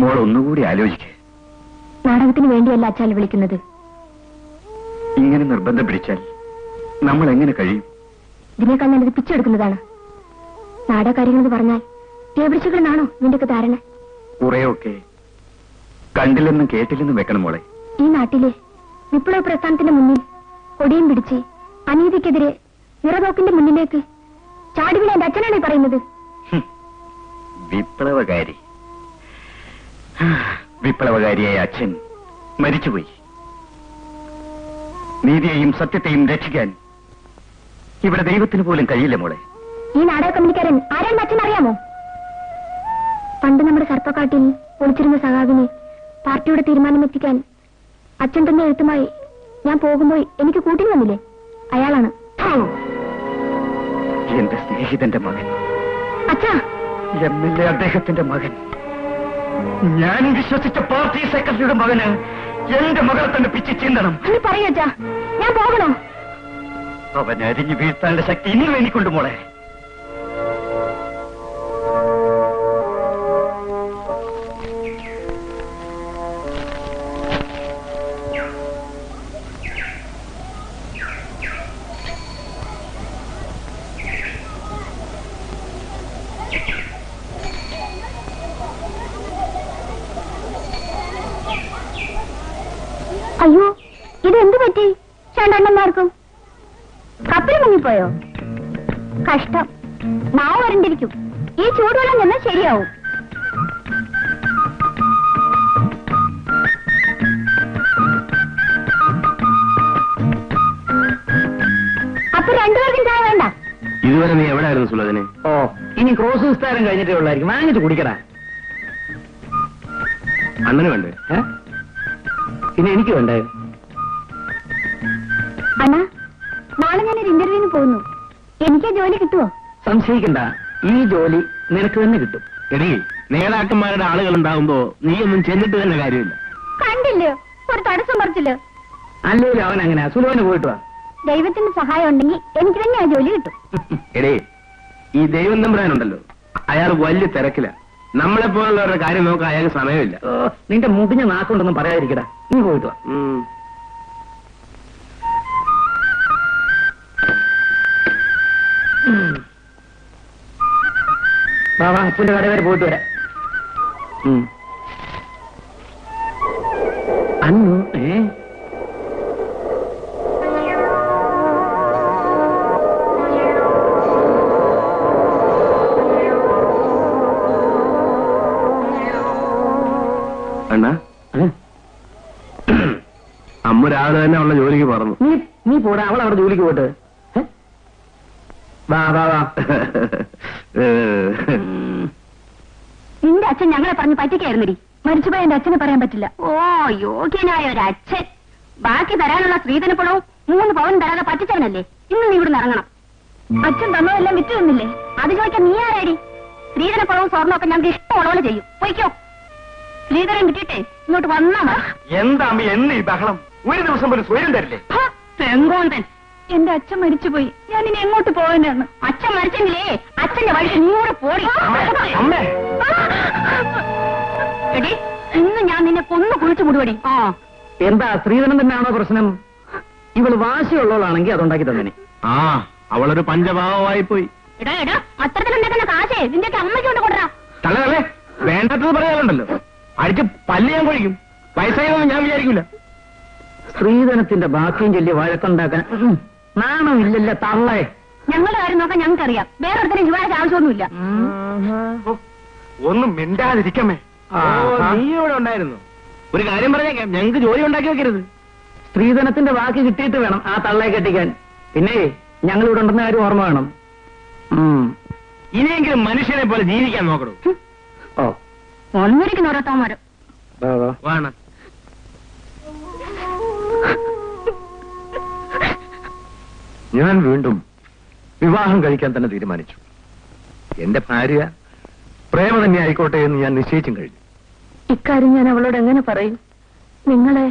മോൾ ഒന്നുകൂടി ആലോചിക്കേ. നാടകത്തിന് വേണ്ടിയല്ല അച്ഛാൽ വിളിക്കുന്നത്. ഇങ്ങനെ നിർബന്ധം പിടിച്ചാൽ നമ്മൾ എങ്ങനെ കഴിയും? ഇതിനേക്കാൾ നല്ലത് പിച്ചെടുക്കുന്നതാണ്. നാടകകാര്യങ്ങളെന്ന് പറഞ്ഞാൽ കേവിളിച്ചുകളെന്നാണോ നിന്റെയൊക്കെ ധാരണ? കുറെയൊക്കെ കണ്ടില്ലെന്നും കേട്ടില്ലെന്നും വെക്കണം മോളെ. ഈ നാട്ടിലെ വിപ്ലവ പ്രസ്ഥാനത്തിന്റെ മുന്നിൽ കൊടിയും പിടിച്ച് അനീതിക്കെതിരെ നിറതോക്കിന്റെ മുന്നിലേക്ക് ചാടിവിള എന്റെ അച്ഛനാണ് പറയുന്നത്. വിപ്ലവകാരി വിപ്ലവകാരിയായ അച്ഛൻ മരിച്ചുപോയി. നീതിയെയും സത്യത്തെയും രക്ഷിക്കാൻ ഇവിടെ ദൈവത്തിന് പോലും കഴിയില്ല മോളെ. ഈ നാടക കമ്പനിക്കാരൻ ആരാണെന്ന് അച്ഛൻ അറിയാമോ? പണ്ട് നമ്മുടെ സർപ്പക്കാട്ടിൽ ഒളിച്ചിരുന്ന സഖാവിനെ പാർട്ടിയുടെ തീരുമാനമെത്തിക്കാൻ അച്ഛൻ തന്നെ എഴുത്തുമായി ഞാൻ പോകുമ്പോൾ എനിക്ക് കൂട്ടി വന്നില്ലേ, അയാളാണ്. എന്റെ സ്നേഹിതന്റെ മകൻ, അച്ഛാ, MLA അദ്ദേഹത്തിന്റെ മകൻ, ഞാൻ വിശ്വസിച്ച പാർട്ടി സെക്രട്ടറിയുടെ മകന് എന്റെ മകളെ തന്നെ പിച്ച് ചീന്തണം. പറയൂ അച്ഛാ, ഞാൻ പോകണോ? അവൻ അരിഞ്ഞു വീഴ്ത്താനുള്ള ശക്തി ഇനിയും എനിക്കൊണ്ട് മോളെ. അയ്യോ, ഇതെന്ത് പറ്റി രണ്ടെണ്ണന്മാർക്കും? കപ്പൽ മുങ്ങിപ്പോയോ? കഷ്ടം, നാവ് വരണ്ടിരിക്കും. ഈ ചൂടുവെള്ളം ചെന്നാൽ ശരിയാവും. അപ്പൊ രണ്ടുപേർക്കും ചായ വേണ്ട? ഇതുവരെ നീ എവിടെയായിരുന്നു സുലതിനെ? ഓ, ഇനി ക്രോസ് വിസ്താരം കഴിഞ്ഞിട്ടേ ഉള്ളായിരിക്കും. വാങ്ങിട്ട് കുടിക്കടാ. അണ്ണന് വേണ്ടേ? പിന്നെ എനിക്ക് വേണ്ടേ? അണ്ണാ, നാളെ ഞാനൊരു ഇന്റർവ്യൂവിന് പോകുന്നു. എനിക്ക് ജോലി കിട്ടുമോ? സംശയിക്കണ്ട, ഈ ജോലി നിനക്ക് തന്നെ കിട്ടും. എടീ, നേതാക്കന്മാരുടെ ആളുകൾ ഉണ്ടാകുമ്പോ നീ ഒന്നും ചെന്നിട്ട് തന്നെ കാര്യമില്ല. കണ്ടില്ലയോ, ഒരു തടസ്സം പറിച്ചില്ലോ. അല്ലേലും അവൻ അങ്ങനെ സുലഭന് പോയിട്ട് വാ. ദൈവത്തിന്റെ സഹായം ഉണ്ടെങ്കിൽ എനിക്ക് തന്നെ ആ ജോലി കിട്ടും. എടേ, ഈ ദൈവം തമ്പുരാനുണ്ടല്ലോ, അയാൾ വലിയ തിരക്കില. നമ്മളെ പോലുള്ളവരുടെ കാര്യം നോക്കാൻ അയാൾക്ക് സമയമില്ല. നിന്റെ മുടിഞ്ഞ നാക്കുണ്ടെന്നും പറയാതിരിക്കടാ, നീ പോയിട്ട് വാ. വാ, അപ്പന്റെ കട വരെ പോയിട്ട് വരാം. അന്നു അണ്ണാ, അമ്മ രാവിലെ തന്നെ അവളുടെ ജോലിക്ക് പറഞ്ഞു. നീ പോടാ, അവൾ അവിടെ ജോലിക്ക് പോയിട്ട്. വാ വാ വാ. നിന്റെ അച്ഛൻ ഞങ്ങളെ പറഞ്ഞ് പറ്റിക്കായിരുന്നടി. മരിച്ചുപോയ എന്റെ അച്ഛനെ പറയാൻ പറ്റില്ല. ഓ, യോഗ്യനായ ഒരു അച്ഛൻ. ബാക്കി തരാനുള്ള സ്ത്രീധനപ്പണവും 3 പവൻ തരാതെ പറ്റിച്ചവനല്ലേ. ഇന്ന് നീ ഇവിടുന്ന് ഇറങ്ങണം. അച്ഛൻ തന്നതെല്ലാം വിറ്റ് തന്നില്ലേ? അത് ചോദിക്കാൻ നീ ആരാടി? സ്ത്രീധനപ്പണവും സ്വർണ്ണമൊക്കെ ഞങ്ങൾക്ക് ഇഷ്ടമുള്ളപോലെ ചെയ്യും. പോയിക്കോ. സ്ത്രീധനം വിട്ടിട്ടേ ഇങ്ങോട്ട് വന്നാ മതി. എന്താ എന്ന് ഈ ബഹളം? ഒരു ദിവസം പോലും സ്വയം തരില്ലേ? തെങ്കോന്തൻ, എന്റെ അച്ഛൻ മരിച്ചുപോയി. ഞാൻ ഇനി എങ്ങോട്ട് പോകാനാണ്? അച്ഛൻ മരിച്ചെങ്കിലേ അച്ഛന്റെ വഴിക്ക് നീ കൂടെ പോടി. എടി, ഇന്ന് ഞാൻ നിന്നെ കൊന്നു കുളിച്ചു മുടിപടി. എന്താ, സ്ത്രീധനം തന്നെയാണോ പ്രശ്നം? ഇവള് വാശിയുള്ളവളാണെങ്കിൽ അതുണ്ടാക്കി തന്നെ. അവളൊരു പഞ്ചഭാവമായി പോയി. എടാ എടാ, അത്തരത്തിലുണ്ടാക്കുന്ന കാശേ നിന്റെ അമ്മയ്ക്ക് കൊണ്ട് കൊണ്ടുവരാ. തള്ളേ, വേണ്ടാത്തത് പറയാനുണ്ടല്ലോ. അടിച്ച് പല്ല് ഞാൻ കൊഴിക്കും. വയസ്സായതൊന്നും ഞാൻ വിചാരിക്കില്ല. സ്ത്രീധനത്തിന്റെ ബാക്കിയും ചൊല്ലി വഴക്കുണ്ടാക്കാൻ നാണമില്ലല്ല തള്ളേ. ഞങ്ങളുടെ കാര്യം നോക്കാൻ ഞങ്ങൾക്കറിയാം. വേറൊരുത്തരും ശിവാഴ്ച ആവശ്യമൊന്നുമില്ല. ഒന്നും മിണ്ടാതിരിക്കമേ. നീ ഇവിടെ ഉണ്ടായിരുന്നു. ഒരു കാര്യം പറഞ്ഞേക്കാം, ഞങ്ങൾക്ക് ജോലി ഉണ്ടാക്കി വെക്കരുത്. സ്ത്രീധനത്തിന്റെ ബാക്കി കിട്ടിയിട്ട് വേണം ആ തള്ളയെ കെട്ടിക്കാൻ. പിന്നെ ഞങ്ങൾ ഇവിടെ ഉണ്ടെന്ന കാര്യം ഓർമ്മ വേണം. ഇനിയെങ്കിലും മനുഷ്യനെ പോലെ ജീവിക്കാൻ നോക്കണം. ഓ, ഒന്നിരിക്കുന്ന ഓരോത്തമാരോ വേണം. ഞാൻ വീണ്ടും വിവാഹം കഴിക്കാൻ തന്നെ തീരുമാനിച്ചു. എന്റെ ഭാര്യ പ്രേമ തന്നെ ആയിക്കോട്ടെ എന്ന് ഞാൻ നിശ്ചയിച്ചും കഴിഞ്ഞു. ഇക്കാര്യം ഞാൻ അവളോട് എങ്ങനെ പറയും? നിങ്ങളെ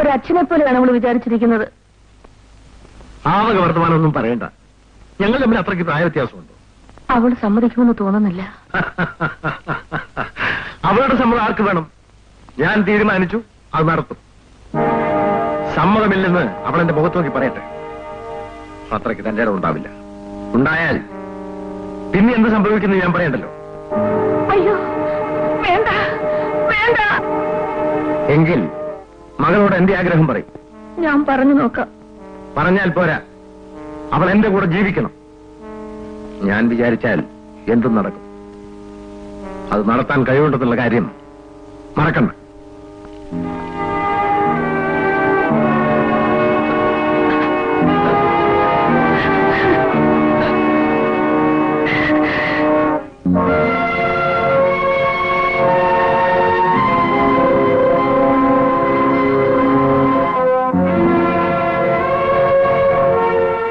ഒരച്ഛനെ പോലെയാണ് അവൾ വിചാരിച്ചിരിക്കുന്നത്. ആവക വർത്തമാനമൊന്നും പറയണ്ട. ഞങ്ങൾ തമ്മിൽ അത്രയ്ക്ക് പ്രായ വ്യത്യാസമുണ്ടോ? അവൾ സമ്മതിക്കുമെന്ന് തോന്നുന്നില്ല. അവളുടെ സമ്മതം ആർക്ക് വേണം? ഞാൻ തീരുമാനിച്ചു, അത് നടത്തും. സമ്മതമില്ലെന്ന് അവൾ എന്റെ മുഖത്ത് നോക്കി പറയട്ടെ. അത്രയ്ക്ക് തന്റെ ഇടം ഉണ്ടാവില്ല. ഉണ്ടായാൽ പിന്നെ എന്ത് സംഭവിക്കുന്നു ഞാൻ പറയണ്ടല്ലോ. അയ്യോ വേണ്ട വേണ്ട. എങ്കിൽ മകളോട് എന്റെ ആഗ്രഹം പറയും. ഞാൻ പറഞ്ഞു നോക്കാം. പറഞ്ഞാൽ പോരാ, അവൾ എന്റെ കൂടെ ജീവിക്കണം. ഞാൻ വിചാരിച്ചാൽ എന്തും നടക്കും. അത് നടത്താൻ കഴിവുണ്ടെന്നുള്ള കാര്യം മറക്കണ്ട.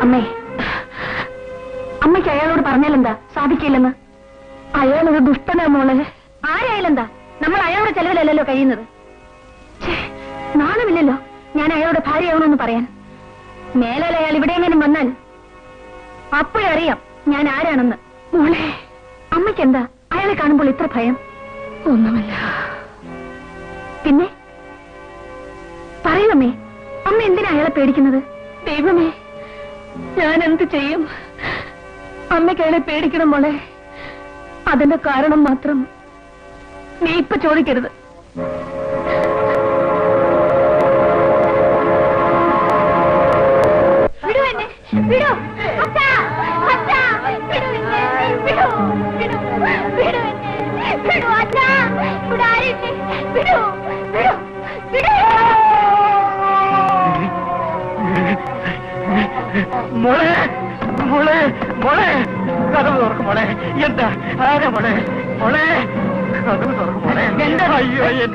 അമ്മേ, അമ്മയ്ക്ക് അയാളോട് പറഞ്ഞാലെന്താ? സാധിക്കില്ലെന്ന്. അയാളൊരു ദുഷ്ടനാ മോളെ. ആരായാലെന്താ? നമ്മൾ അയാളുടെ ചെലവിലല്ലല്ലോ കഴിയുന്നത്. നാണമില്ലല്ലോ ഞാൻ അയാളുടെ ഭാര്യയാവണമെന്ന് പറയാൻ. മേലാൽ അയാൾ ഇവിടെയെങ്കിലും വന്നാൽ അപ്പോഴേ അറിയാം ഞാൻ ആരാണെന്ന്. മോളെ, അമ്മയ്ക്കെന്താ അയാളെ കാണുമ്പോൾ ഇത്ര ഭയം? ഒന്നുമില്ല. പിന്നെ പറയൂമ്മേ, അമ്മ എന്തിനാ അയാളെ പേടിക്കുന്നത്? ദൈവമേ, ഞാൻ എന്ത് ചെയ്യും? അമ്മയ്ക്ക് അയാളെ പേടിക്കണം മോളെ. അതിന്റെ കാരണം മാത്രം നീ ഇപ്പൊ ചോദിക്കരുത്. വിടൂ എന്നെ, വിടൂ. അച്ഛാ, അച്ഛാ, വിടൂ എന്നെ, വിടൂ, വിടൂ, വിടൂ എന്നെ, വിടൂ അച്ഛാ, ഇവിടെ ആരുമില്ലേ? വിടൂ, വിടൂ, വിടൂ. മോളെ, മോളെ, മോളെ, കഥവ് തുറക്കും മോളെ. എന്താ ആരാ മോളെ? മോളെ, കഥവ് തുറക്കും മോളെ. അയ്യോ, അയ്യോ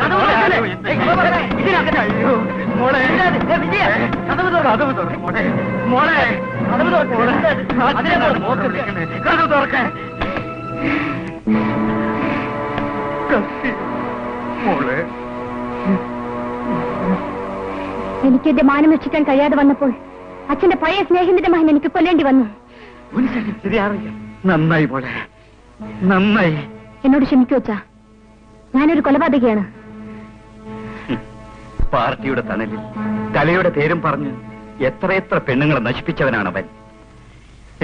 മോളെ, കഥവ് തുറക്കും മോളെ. മോളെ, കഥവ് തുറക്കും മോളെ. കഥവ് തുറക്കാൻ മോളെ. എനിക്ക് എന്റെ മാനം രക്ഷിക്കാൻ കഴിയാതെ വന്നപ്പോൾ അച്ഛന്റെ പഴയ സ്നേഹിതന്റെ മകൻ എനിക്ക് കൊല്ലേണ്ടി വന്നു. നന്നായി മോളെ, നന്നായി. എന്നോട് ക്ഷമിക്കൂ അച്ഛാ, ഞാനൊരു കൊലപാതകയാണ്. പാർട്ടിയുടെ തണലിൽ കലയുടെ പേരും പറഞ്ഞ് എത്രയെത്ര പെണ്ണുങ്ങളെ നശിപ്പിച്ചവനാണവൻ.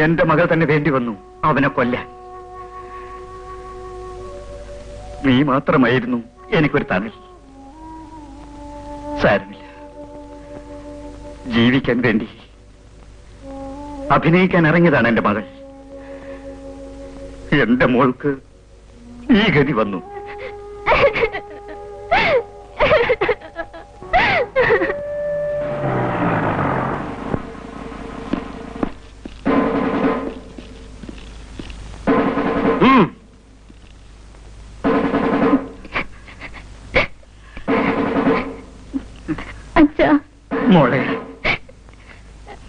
എന്റെ മകൾ തന്നെ വേണ്ടി വന്നു അവനെ കൊല്ലാൻ. നീ മാത്രമായിരുന്നു എനിക്കൊരു തണൽ. സാരമില്ല, ജീവിക്കാൻ വേണ്ടി അഭിനയിക്കാൻ ഇറങ്ങിയതാണ് എന്റെ മകൾ. എന്റെ മോൾക്ക് ഈ ഗതി വന്നു. മോളെ,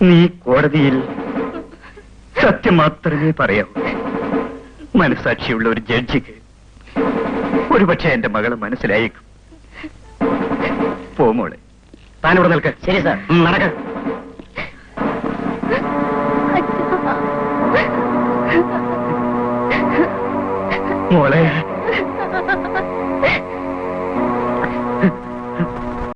നീ കോടതിയിൽ സത്യം മാത്രമേ പറയാവൂ. മനസാക്ഷിയുള്ള ഒരു ജഡ്ജിക്ക് ഒരുപക്ഷെ എന്റെ മകളെ മനസ്സിലായേക്കും. പോ മോളെ, താനിവിടെ നിൽക്ക. ശരി സാർ. നടക്ക. മോളെ,